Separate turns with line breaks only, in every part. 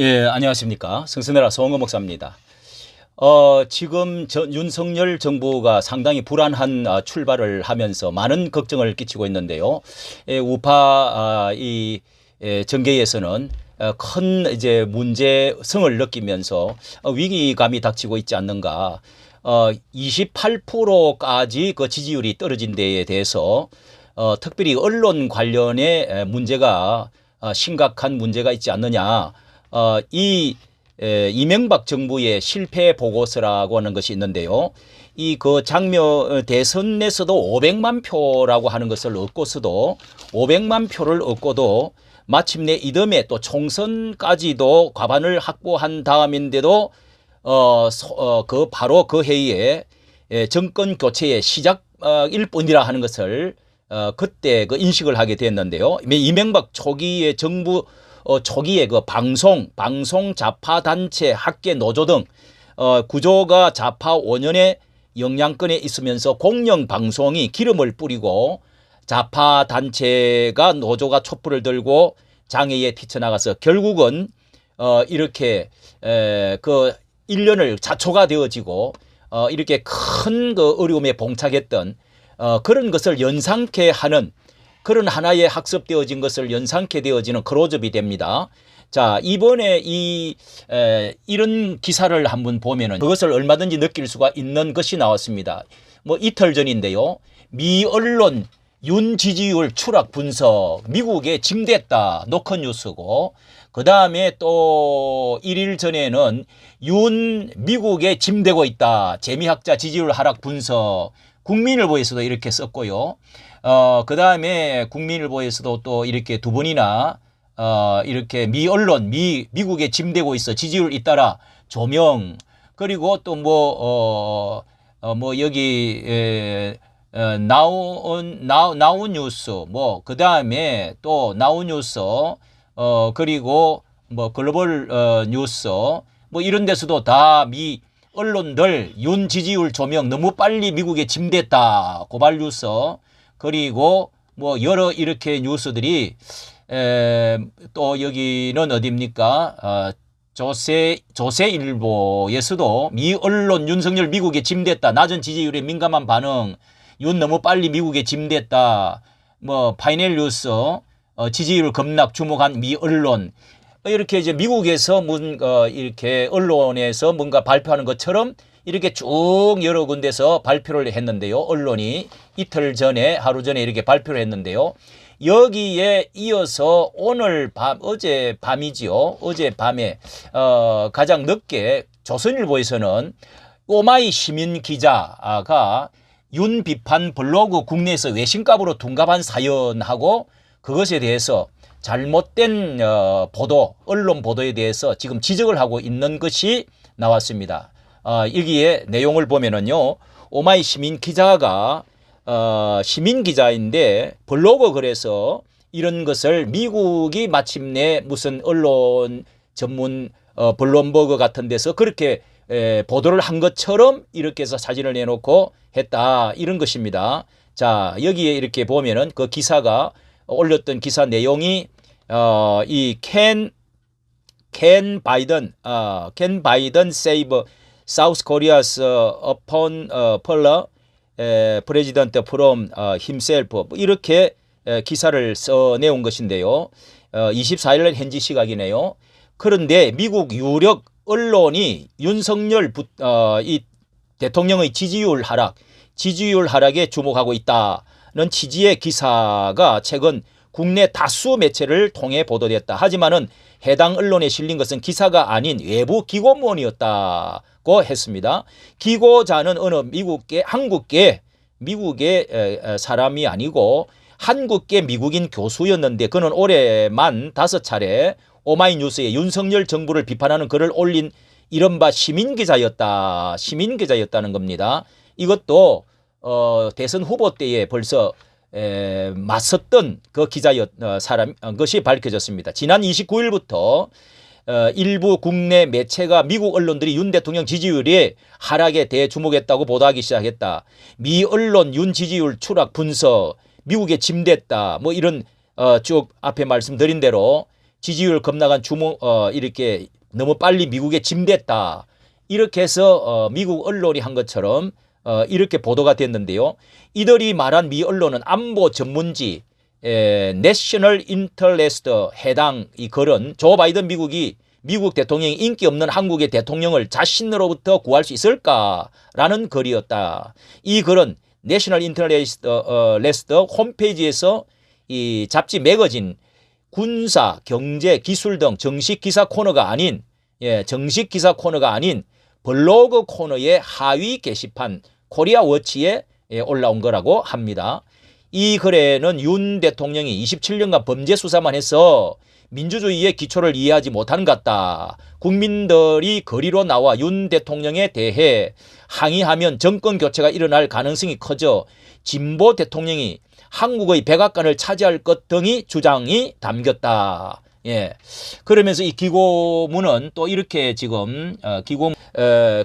예, 안녕하십니까. 성선회라 송은거 목사입니다. 지금 윤석열 정부가 상당히 불안한 출발을 하면서 많은 걱정을 끼치고 있는데요. 우파 이 정계에서는 큰 이제 문제성을 느끼면서 위기감이 닥치고 있지 않는가. 28%까지 그 지지율이 떨어진 데에 대해서 특별히 언론 관련의 문제가 심각한 문제가 있지 않느냐. 이 이명박 정부의 실패 보고서라고 하는 것이 있는데요. 이 그 장며 대선에서도 500만 표라고 하는 것을 얻고서도 500만 표를 얻고도 마침내 이듬해 또 총선까지도 과반을 확보한 다음인데도 그 바로 그 해에 정권 교체의 시작일 뿐이라 하는 것을 그때 그 인식을 하게 됐는데요. 이명박 초기의 정부 초기에 그 방송 좌파 단체 학계 노조 등 구조가 좌파 5년의 영향권에 있으면서 공영 방송이 기름을 뿌리고 좌파 단체가 노조가 촛불을 들고 장애에 뛰쳐나가서 결국은 이렇게 그 1년을 자초가 되어지고 이렇게 큰 그 어려움에 봉착했던 그런 것을 연상케 하는 그런 하나의 학습되어진 것을 연상케 되어지는 클로즈업이 됩니다. 자, 이번에 이런 기사를 한번 보면은 그것을 얼마든지 느낄 수가 있는 것이 나왔습니다. 뭐 이틀 전인데요. 미 언론 윤 지지율 추락 분석, 미국에 짐됐다. 노컷 뉴스고, 그 다음에 또 1일 전에는 윤 미국에 짐되고 있다. 재미학자 지지율 하락 분석, 국민일보에서도 이렇게 썼고요. 그 다음에 국민일보에서도 또 이렇게 두 번이나 이렇게 미 언론, 미국에 짐되고 있어 지지율 잇따라 조명, 그리고 또 뭐 여기 나우 뉴스, 뭐 그 다음에 또 나우 뉴스, 그리고 뭐 글로벌 뉴스, 뭐 이런 데서도 다 미 언론들 윤 지지율 조명 너무 빨리 미국에 짐됐다 고발 뉴스, 그리고 뭐 여러 이렇게 뉴스들이 또 여기는 어디입니까? 조세일보에서도 미 언론 윤석열 미국에 짐됐다. 낮은 지지율에 민감한 반응. 윤 너무 빨리 미국에 짐됐다. 뭐 파이널 뉴스 지지율 급락 주목한 미 언론. 이렇게 이제 미국에서 이렇게 언론에서 뭔가 발표하는 것처럼 이렇게 쭉 여러 군데서 발표를 했는데요. 언론이 이틀 전에 하루 전에 이렇게 발표를 했는데요. 여기에 이어서 오늘 밤 어제 밤이지요. 어제 밤에 가장 늦게 조선일보에서는 오마이 시민 기자가 윤 비판 블로그 국내에서 외신값으로 둔갑한 사연하고 그것에 대해서 잘못된 보도, 언론 보도에 대해서 지금 지적을 하고 있는 것이 나왔습니다. 여기에 내용을 보면은요, 오마이 시민 기자가 시민 기자인데 블로그 글에서 이런 것을 미국이 마침내 무슨 언론 전문 블룸버그 같은 데서 그렇게 보도를 한 것처럼 이렇게 해서 사진을 내놓고 했다, 이런 것입니다. 자, 여기에 이렇게 보면은 그 기사가 올렸던 기사 내용이 이 캔 바이든 save South Korea's upon Puller president from himself, 이렇게 기사를 써내온 것인데요. 24일 현지 시각이네요. 그런데 미국 유력 언론이 윤석열 이 대통령의 지지율 하락에 주목하고 있다는 취지의 기사가 최근 국내 다수 매체를 통해 보도됐다. 하지만은 해당 언론에 실린 것은 기사가 아닌 외부 기고문이었다고 했습니다. 기고자는 어느 미국의 사람이 아니고 한국계 미국인 교수였는데 그는 올해만 5차례 오마이뉴스에 윤석열 정부를 비판하는 글을 올린 이른바 시민기자였다는 겁니다. 이것도 대선 후보 때에 벌써 맞섰던 그 사람 것이 밝혀졌습니다. 지난 29일부터 일부 국내 매체가 미국 언론들이 윤 대통령 지지율이 하락에 대해 주목했다고 보도하기 시작했다. 미 언론 윤 지지율 추락 분석, 미국에 짐됐다. 뭐 이런 쭉 앞에 말씀드린 대로 지지율 급락한 이렇게 너무 빨리 미국에 짐됐다. 이렇게 해서 미국 언론이 한 것처럼 이렇게 보도가 됐는데요. 이들이 말한 미 언론은 안보 전문지 내셔널 인터레스트 해당 이 글은 조 바이든 미국 대통령이 인기 없는 한국의 대통령을 자신으로부터 구할 수 있을까라는 글이었다. 이 글은 내셔널 인터레스트 홈페이지에서 이 잡지 매거진 군사, 경제, 기술 등 정식 기사 코너가 아닌 블로그 코너의 하위 게시판 코리아워치에 올라온 거라고 합니다. 이 글에는 윤 대통령이 27년간 범죄 수사만 해서 민주주의의 기초를 이해하지 못하는 것 같다. 국민들이 거리로 나와 윤 대통령에 대해 항의하면 정권 교체가 일어날 가능성이 커져 진보 대통령이 한국의 백악관을 차지할 것 등의 주장이 담겼다. 예. 그러면서 이 기고문은 또 이렇게 지금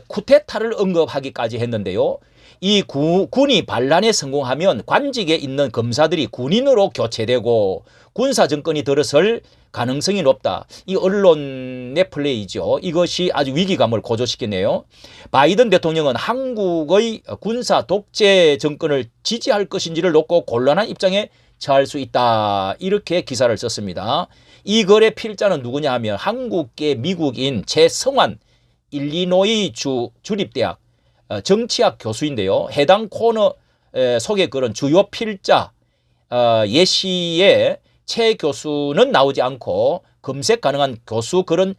쿠데타를 언급하기까지 했는데요. 이 군이 반란에 성공하면 관직에 있는 검사들이 군인으로 교체되고 군사 정권이 들어설 가능성이 높다. 이 언론의 플레이죠. 이것이 아주 위기감을 고조시켰네요. 바이든 대통령은 한국의 군사 독재 정권을 지지할 것인지를 놓고 곤란한 입장에 처할 수 있다. 이렇게 기사를 썼습니다. 이 글의 필자는 누구냐 하면 한국계 미국인 최성환 일리노이 주립대학 정치학 교수인데요. 해당 코너 속의 글은 주요 필자 예시에 최 교수는 나오지 않고 검색 가능한 교수 글은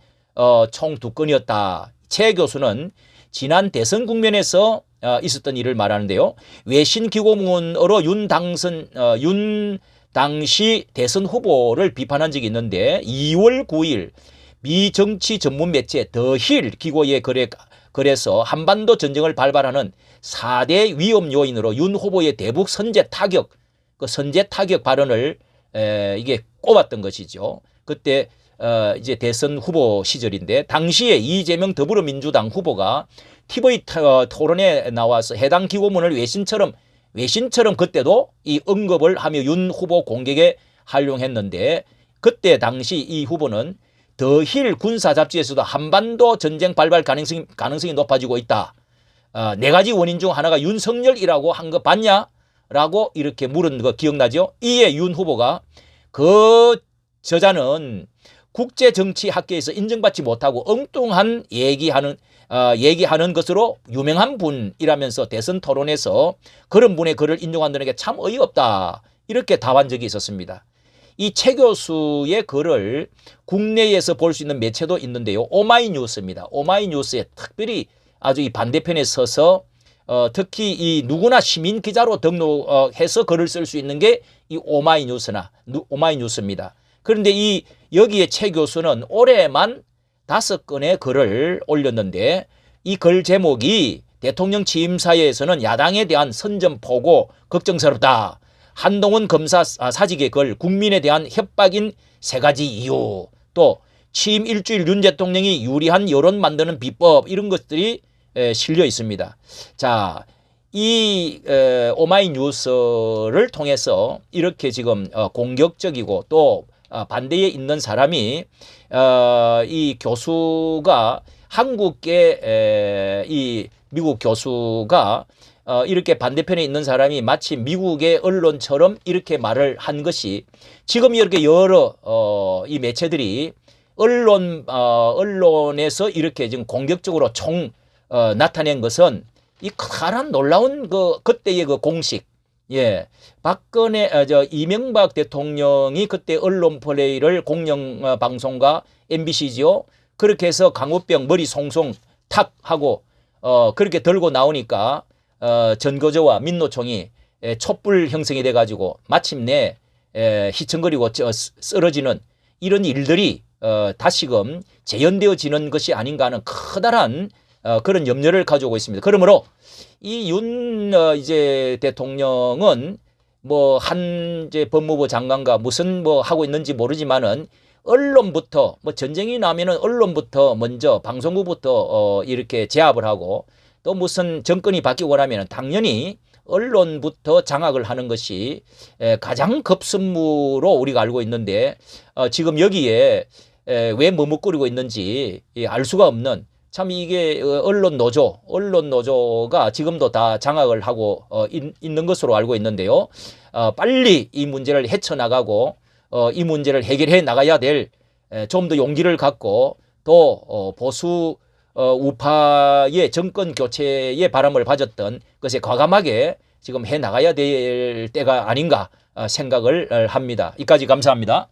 총 2건이었다. 최 교수는 지난 대선 국면에서 있었던 일을 말하는데요. 외신 기고문으로 윤 당시 대선 후보를 비판한 적이 있는데 2월 9일 미 정치 전문 매체 더힐 기고에 그래서 한반도 전쟁을 발발하는 4대 위험 요인으로 윤 후보의 대북 선제 타격 발언을 이게 꼽았던 것이죠. 그때 이제 대선 후보 시절인데 당시에 이재명 더불어민주당 후보가 TV 토론에 나와서 해당 기고문을 외신처럼 그때도 이 언급을 하며 윤 후보 공격에 활용했는데 그때 당시 이 후보는 더힐 군사 잡지에서도 한반도 전쟁 발발 가능성이 높아지고 있다. 4가지 원인 중 하나가 윤석열이라고 한 거 봤냐? 라고 이렇게 물은 거 기억나죠? 이에 윤 후보가 그 저자는 국제정치학계에서 인정받지 못하고 엉뚱한 얘기하는 것으로 유명한 분이라면서 대선 토론에서 그런 분의 글을 인용한다는 게 참 어이없다. 이렇게 답한 적이 있었습니다. 이 최 교수의 글을 국내에서 볼 수 있는 매체도 있는데요. 오마이뉴스입니다. 오마이뉴스에 특별히 아주 이 반대편에 서서 특히 이 누구나 시민 기자로 등록해서 글을 쓸 수 있는 게 이 오마이뉴스입니다. 그런데 여기에 최 교수는 올해만 5건의 글을 올렸는데 이 글 제목이 대통령 취임 사회에서는 야당에 대한 선전포고 걱정스럽다. 한동훈 검사 사직의 글 국민에 대한 협박인 3가지 이유 또 취임 일주일 윤 대통령이 유리한 여론 만드는 비법 이런 것들이 실려 있습니다. 자, 이 오마이뉴스를 통해서 이렇게 지금 공격적이고 또 반대에 있는 사람이 이 교수가 한국계 이 미국 교수가 이렇게 반대편에 있는 사람이 마치 미국의 언론처럼 이렇게 말을 한 것이 지금 이렇게 여러 이 매체들이 언론에서 이렇게 지금 공격적으로 나타낸 것은 이 커다란 놀라운 그때의 그 공식, 이명박 대통령이 그때 언론 플레이를 공영방송과 MBC죠. 그렇게 해서 강우병 머리 송송 탁 하고 그렇게 들고 나오니까 전거조와 민노총이 촛불 형성이 돼가지고 마침내 휘청거리고 쓰러지는 이런 일들이 다시금 재현되어지는 것이 아닌가 하는 커다란 그런 염려를 가지고 있습니다. 그러므로 이 윤 이제 대통령은 이제 법무부 장관과 무슨 하고 있는지 모르지만은 언론부터 전쟁이 나면은 언론부터 먼저 방송국부터 이렇게 제압을 하고 또 무슨 정권이 바뀌고 나면은 당연히 언론부터 장악을 하는 것이 가장 급선무로 우리가 알고 있는데 지금 여기에 왜 머뭇거리고 있는지 알 수가 없는 참 이게 언론 노조가 지금도 다 장악을 하고 있는 것으로 알고 있는데요. 빨리 이 문제를 헤쳐나가고 이 문제를 해결해 나가야 될 좀 더 용기를 갖고 또 보수 우파의 정권 교체의 바람을 가졌던 것에 과감하게 지금 해 나가야 될 때가 아닌가 생각을 합니다. 이까지 감사합니다.